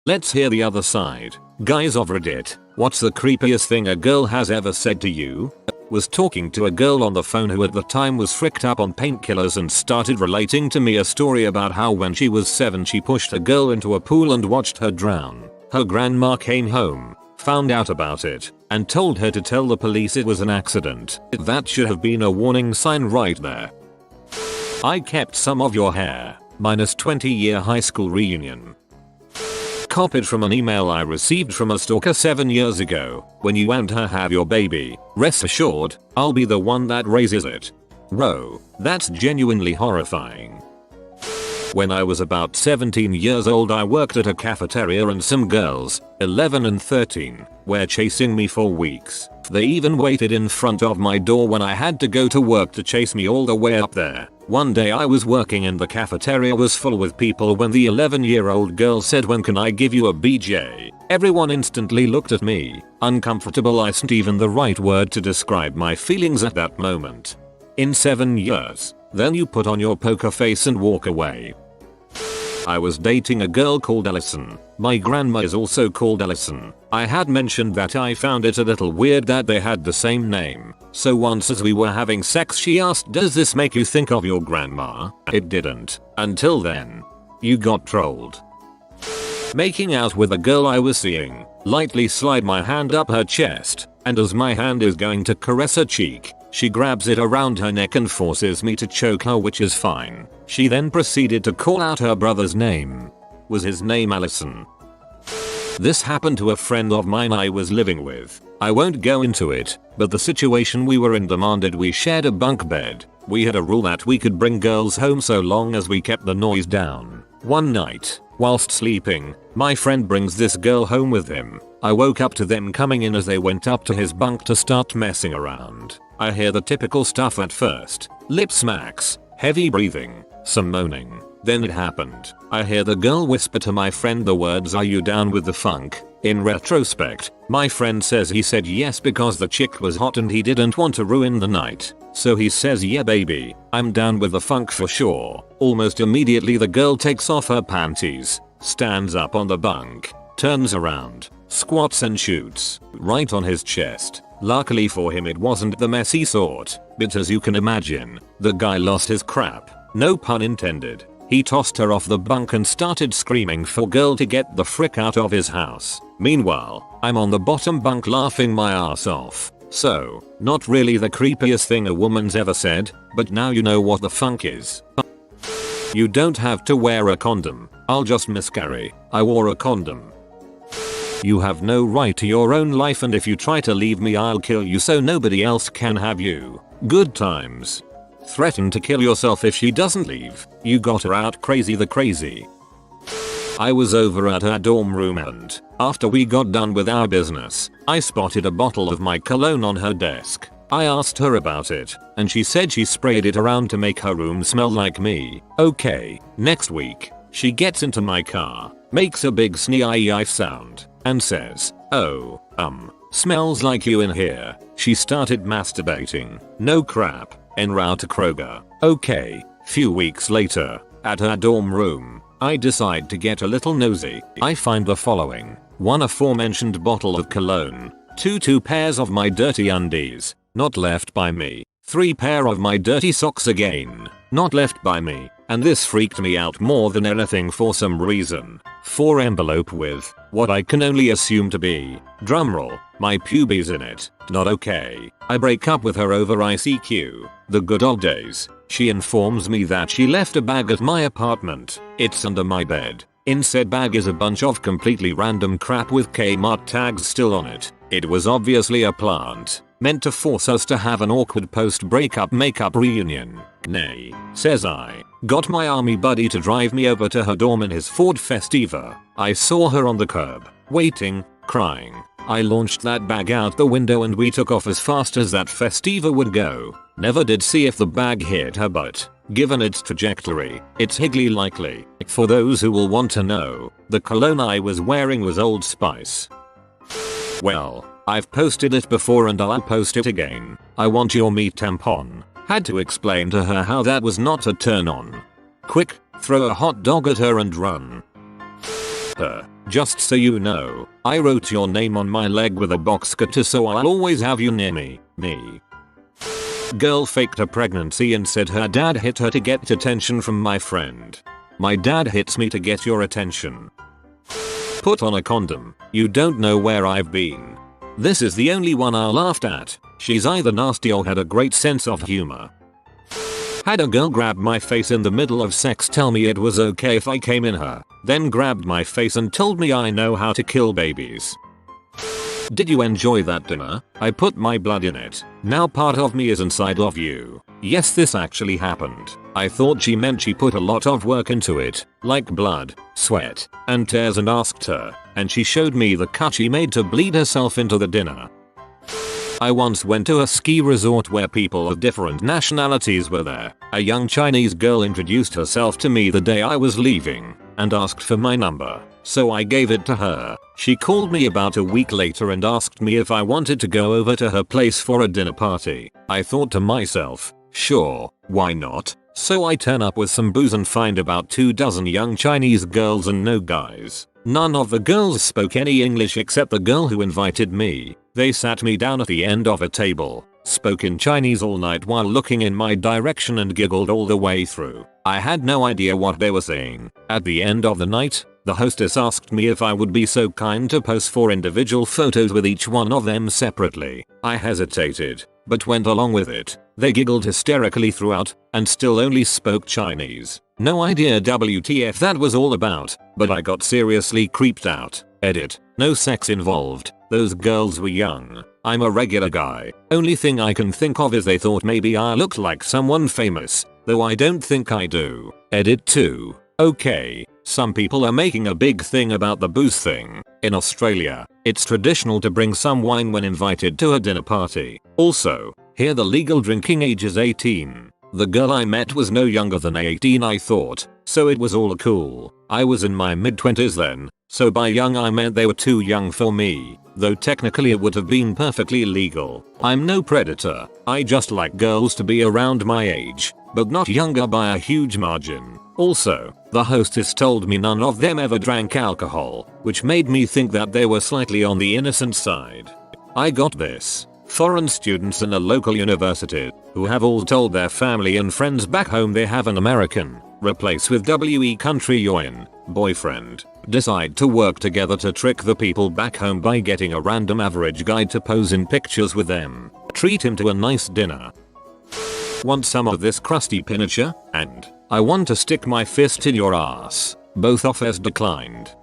Let's hear the other side. Guys of Reddit, what's the creepiest thing a girl has ever said to you? Was talking to a girl on the phone who at the time was fricked up on painkillers and started relating to me a story about how when she was 7 she pushed a girl into a pool and watched her drown. Her grandma came home, found out about it, and told her to tell the police it was an accident. That should have been a warning sign right there. I kept some of your hair. Minus 20-year high school reunion. Copied from an email I received from a stalker 7 years ago. When you and her have your baby, rest assured, I'll be the one that raises it. Whoa, that's genuinely horrifying. When I was about 17 years old I worked at a cafeteria and some girls, 11 and 13, were chasing me for weeks. They even waited in front of my door when I had to go to work to chase me all the way up there. One day I was working and the cafeteria was full with people when the 11-year-old girl said, "When can I give you a BJ?" Everyone instantly looked at me, uncomfortable. I isn't even the right word to describe my feelings at that moment. In 7 years, then you put on your poker face and walk away. I was dating a girl called Ellison. My grandma is also called Ellison. I had mentioned that I found it a little weird that they had the same name. So once as we were having sex she asked, "Does this make you think of your grandma?" It didn't. Until then. You got trolled. Making out with a girl I was seeing. Lightly slide my hand up her chest, and as my hand is going to caress her cheek, she grabs it around her neck and forces me to choke her, which is fine. She then proceeded to call out her brother's name. Was his name Allison? This happened to a friend of mine I was living with. I won't go into it, but the situation we were in demanded we shared a bunk bed. We had a rule that we could bring girls home so long as we kept the noise down. One night, whilst sleeping, my friend brings this girl home with him. I woke up to them coming in as they went up to his bunk to start messing around. I hear the typical stuff at first. Lip smacks, heavy breathing, some moaning. Then it happened. I hear the girl whisper to my friend the words, "Are you down with the funk?" In retrospect, my friend says he said yes because the chick was hot and he didn't want to ruin the night. So he says, "Yeah baby, I'm down with the funk for sure." Almost immediately the girl takes off her panties, stands up on the bunk, turns around, squats and shoots right on his chest. Luckily for him it wasn't the messy sort, but as you can imagine, the guy lost his crap. No pun intended. He tossed her off the bunk and started screaming for girl to get the frick out of his house. Meanwhile, I'm on the bottom bunk laughing my ass off. So, not really the creepiest thing a woman's ever said, but now you know what the funk is. You don't have to wear a condom. I'll just miscarry. I wore a condom. You have no right to your own life, and if you try to leave me I'll kill you so nobody else can have you. Good times. Threaten to kill yourself if she doesn't leave. You got her out crazy the crazy. I was over at her dorm room and, after we got done with our business, I spotted a bottle of my cologne on her desk. I asked her about it, and she said she sprayed it around to make her room smell like me. Okay, next week, she gets into my car, makes a big snee sound, and says, "Oh, smells like you in here." She started masturbating. No crap. En route to Kroger. Okay, few weeks later, at her dorm room, I decide to get a little nosy. I find the following. 1 aforementioned bottle of cologne. 2 pairs of my dirty undies, not left by me. 3 pair of my dirty socks again, not left by me. And this freaked me out more than anything for some reason. 4 envelope with, what I can only assume to be, drumroll, my pubes in it. Not okay. I break up with her over ICQ. The good old days. She informs me that she left a bag at my apartment. It's under my bed. In said bag is a bunch of completely random crap with Kmart tags still on it. It was obviously a plant, meant to force us to have an awkward post-breakup makeup reunion. Nay, says I. Got my army buddy to drive me over to her dorm in his Ford Festiva. I saw her on the curb, waiting, crying. I launched that bag out the window and we took off as fast as that Festiva would go. Never did see if the bag hit her butt. Given its trajectory, it's highly likely. For those who will want to know, the cologne I was wearing was Old Spice. Well, I've posted it before and I'll post it again. I want your meat tampon. Had to explain to her how that was not a turn on. Quick, throw a hot dog at her and run. Just so you know, I wrote your name on my leg with a box cutter so I'll always have you near me. Girl faked a pregnancy and said her dad hit her to get attention from my friend. My dad hits me to get your attention. Put on a condom. You don't know where I've been. This is the only one I laughed at. She's either nasty or had a great sense of humor. Had a girl grab my face in the middle of sex, tell me it was okay if I came in her, then grabbed my face and told me I know how to kill babies. Did you enjoy that dinner? I put my blood in it. Now part of me is inside of you. Yes, this actually happened. I thought she meant she put a lot of work into it, like blood, sweat, and tears, and asked her, and she showed me the cut she made to bleed herself into the dinner. I once went to a ski resort where people of different nationalities were there. A young Chinese girl introduced herself to me the day I was leaving and asked for my number, so I gave it to her. She called me about a week later and asked me if I wanted to go over to her place for a dinner party. I thought to myself, sure, why not? So I turn up with some booze and find about 24 young Chinese girls and no guys. None of the girls spoke any English except the girl who invited me. They sat me down at the end of a table, spoke in Chinese all night while looking in my direction, and giggled all the way through. I had no idea what they were saying. At the end of the night, the hostess asked me if I would be so kind to pose for individual photos with each one of them separately. I hesitated, but went along with it. They giggled hysterically throughout, and still only spoke Chinese. No idea WTF that was all about, but I got seriously creeped out. Edit. No sex involved. Those girls were young. I'm a regular guy. Only thing I can think of is they thought maybe I looked like someone famous, though I don't think I do. Edit 2. Okay, some people are making a big thing about the booze thing. In Australia, it's traditional to bring some wine when invited to a dinner party. Also, here the legal drinking age is 18. The girl I met was no younger than 18, I thought, so it was all cool. I was in my mid-20s then, so by young I meant they were too young for me, though technically it would have been perfectly legal. I'm no predator, I just like girls to be around my age, but not younger by a huge margin. Also, the hostess told me none of them ever drank alcohol, which made me think that they were slightly on the innocent side. I got this. Foreign students in a local university, who have all told their family and friends back home they have an American, replace with WE country you're in, boyfriend, decide to work together to trick the people back home by getting a random average guy to pose in pictures with them, treat him to a nice dinner. Want some of this crusty pinnature? And I want to stick my fist in your ass. Both offers declined.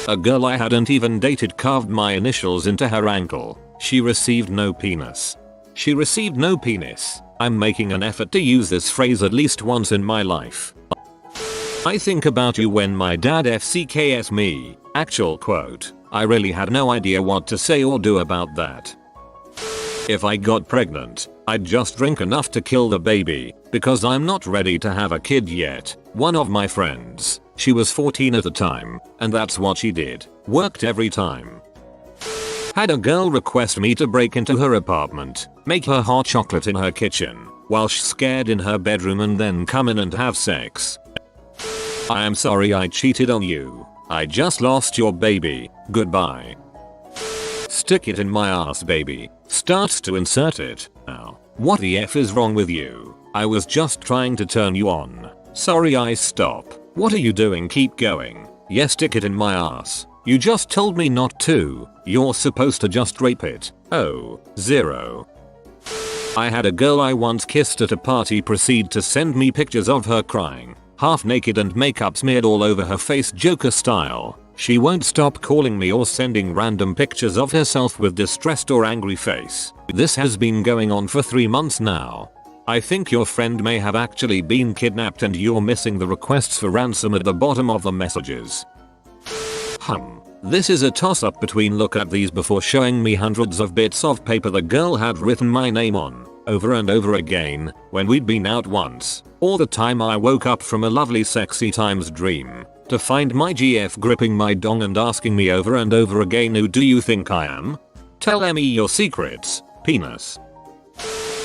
A girl I hadn't even dated carved my initials into her ankle. She received no penis. She received no penis. I'm making an effort to use this phrase at least once in my life. I think about you when my dad FCKS me. Actual quote. I really had no idea what to say or do about that. If I got pregnant, I'd just drink enough to kill the baby, because I'm not ready to have a kid yet. One of my friends, she was 14 at the time, and that's what she did. Worked every time. Had a girl request me to break into her apartment, make her hot chocolate in her kitchen, while she's scared in her bedroom, and then come in and have sex. I am sorry I cheated on you. I just lost your baby. Goodbye. Stick it in my ass, baby. Starts to insert it. Ow. What the F is wrong with you? I was just trying to turn you on. Sorry I stop. What are you doing? Keep going. Yes, stick it in my ass. You just told me not to. You're supposed to just rape it. Oh, 0. I had a girl I once kissed at a party proceed to send me pictures of her crying, half naked and makeup smeared all over her face, Joker style. She won't stop calling me or sending random pictures of herself with distressed or angry face. This has been going on for 3 months now. I think your friend may have actually been kidnapped and you're missing the requests for ransom at the bottom of the messages. This is a toss-up between look at these before showing me hundreds of bits of paper the girl had written my name on, over and over again, when we'd been out once, or the time I woke up from a lovely sexy times dream, to find my GF gripping my dong and asking me over and over again, who do you think I am? Tell me your secrets, penis.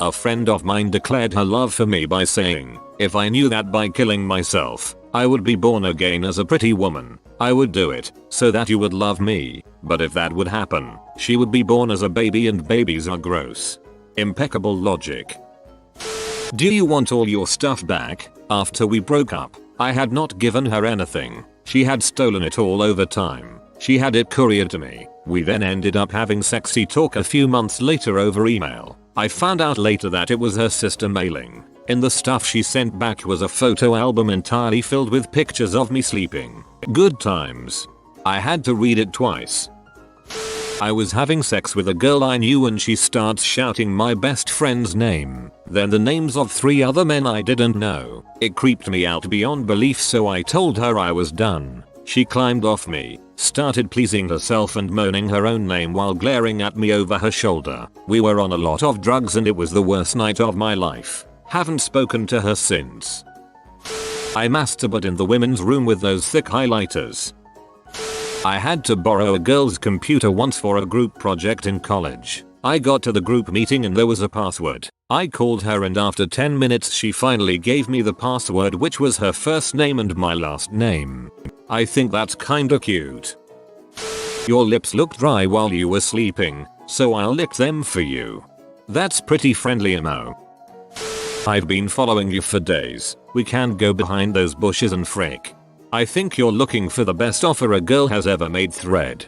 A friend of mine declared her love for me by saying, if I knew that by killing myself, I would be born again as a pretty woman. I would do it so that you would love me. But if that would happen, she would be born as a baby and babies are gross. Impeccable logic. Do you want all your stuff back? After we broke up, I had not given her anything. She had stolen it all over time. She had it couriered to me. We then ended up having sexy talk a few months later over email. I found out later that it was her sister mailing. In the stuff she sent back was a photo album entirely filled with pictures of me sleeping. Good times. I had to read it twice. I was having sex with a girl I knew and she starts shouting my best friend's name, then the names of 3 other men I didn't know. It creeped me out beyond belief, so I told her I was done. She climbed off me, started pleasing herself and moaning her own name while glaring at me over her shoulder. We were on a lot of drugs and it was the worst night of my life. Haven't spoken to her since. I masturbate in the women's room with those thick highlighters. I had to borrow a girl's computer once for a group project in college. I got to the group meeting and there was a password. I called her and after 10 minutes she finally gave me the password, which was her first name and my last name. I think that's kinda cute. Your lips looked dry while you were sleeping, so I'll lick them for you. That's pretty friendly, Emo. I've been following you for days. We can't go behind those bushes and frick. I think you're looking for the best offer a girl has ever made thread.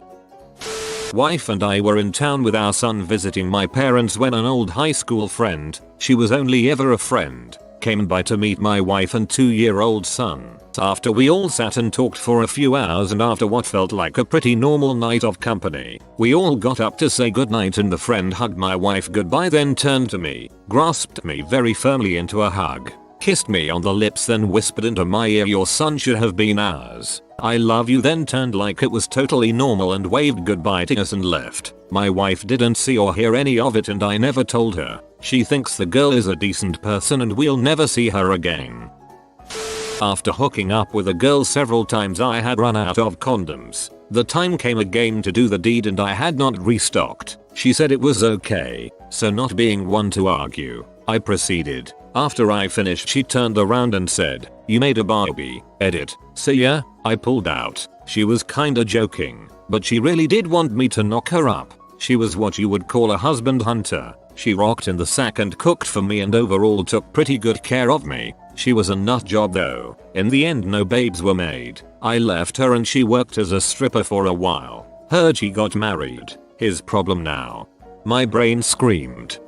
Wife and I were in town with our son visiting my parents when an old high school friend, she was only ever a friend, came by to meet my wife and 2-year-old son. After we all sat and talked for a few hours and after what felt like a pretty normal night of company, we all got up to say goodnight and the friend hugged my wife goodbye, then turned to me, grasped me very firmly into a hug, kissed me on the lips, then whispered into my ear, "Your son should have been ours. I love you," then turned like it was totally normal and waved goodbye to us and left. My wife didn't see or hear any of it and I never told her. She thinks the girl is a decent person and we'll never see her again. After hooking up with a girl several times, I had run out of condoms. The time came again to do the deed and I had not restocked. She said it was okay, so not being one to argue, I proceeded. After I finished she turned around and said, "You made a Barbie, edit." So yeah, I pulled out. She was kinda joking, but she really did want me to knock her up. She was what you would call a husband hunter. She rocked in the sack and cooked for me and overall took pretty good care of me. She was a nut job though. In the end no babes were made. I left her and she worked as a stripper for a while. Heard she got married. His problem now. My brain screamed,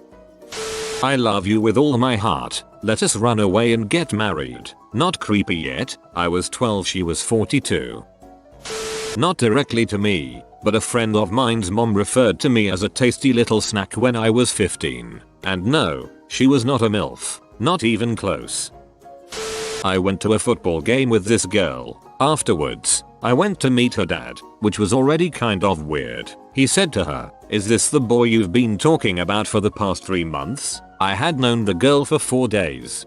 "I love you with all my heart. Let us run away and get married." Not creepy yet. I was 12, she was 42. Not directly to me, but a friend of mine's mom referred to me as a tasty little snack when I was 15. And no, she was not a MILF. Not even close. I went to a football game with this girl. Afterwards, I went to meet her dad, which was already kind of weird. He said to her, "Is this the boy you've been talking about for the past 3 months?" I had known the girl for 4 days.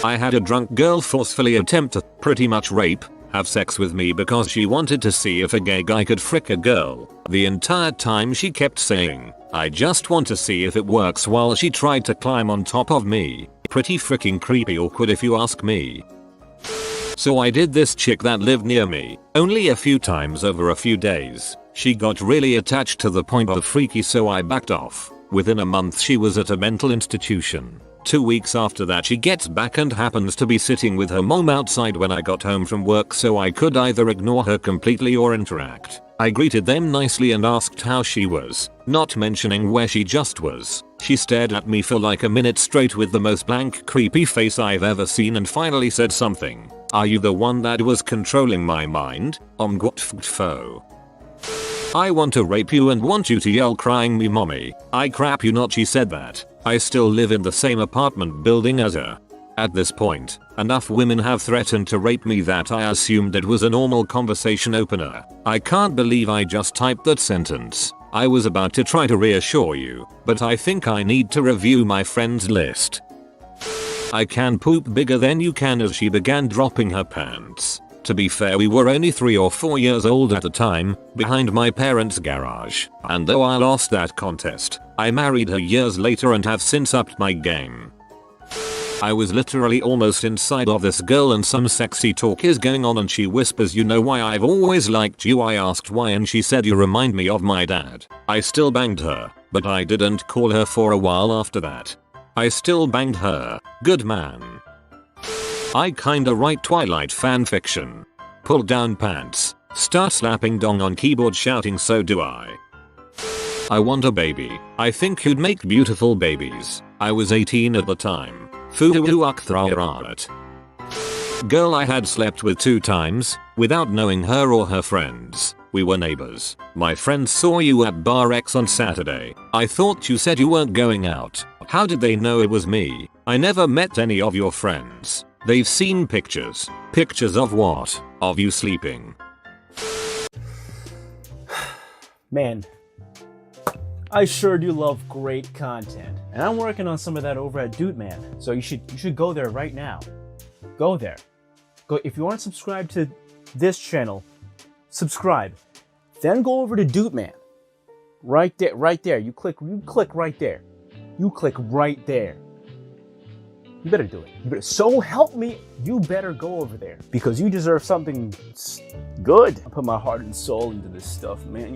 I had a drunk girl forcefully attempt to pretty much rape, have sex with me because she wanted to see if a gay guy could frick a girl. The entire time she kept saying, "I just want to see if it works," while she tried to climb on top of me. Pretty freaking creepy awkward if you ask me. So I did this chick that lived near me, only a few times over a few days. She got really attached to the point of freaky, so I backed off. Within a month she was at a mental institution. 2 weeks after that she gets back and happens to be sitting with her mom outside when I got home from work, so I could either ignore her completely or interact. I greeted them nicely and asked how she was, not mentioning where she just was. She stared at me for like a minute straight with the most blank creepy face I've ever seen and finally said something. "Are you the one that was controlling my mind? Foe. I want to rape you and want you to yell crying me mommy. I crap you not," she said that. I still live in the same apartment building as her. At this point, enough women have threatened to rape me that I assumed it was a normal conversation opener. I can't believe I just typed that sentence. I was about to try to reassure you, but I think I need to review my friends list. I can poop bigger than you can, as she began dropping her pants. To be fair, we were only 3 or 4 years old at the time, behind my parents' garage. And though I lost that contest, I married her years later and have since upped my game. I was literally almost inside of this girl and some sexy talk is going on and she whispers, "You know why I've always liked you?" I asked why and she said, "You remind me of my dad." I still banged her, but I didn't call her for a while after that. I still banged her. Good man. I kinda write Twilight fanfiction. Pull down pants. Start slapping dong on keyboard shouting, "So do I." I want a baby. I think you'd make beautiful babies. I was 18 at the time. Girl I had slept with 2 times, without knowing her or her friends. We were neighbors. My friends saw you at Bar X on Saturday. I thought you said you weren't going out. How did they know it was me? I never met any of your friends. They've seen pictures. Pictures of what? Of you sleeping. Man, I sure do love great content. And I'm working on some of that over at Updoot, man. So you should go there right now. Go there. Go if you aren't subscribed to this channel, subscribe. Then go over to Updoot, man. Right there. You click right there. You click right there. You better do it. You better, so help me, you better go over there because you deserve something good. I put my heart and soul into this stuff, man.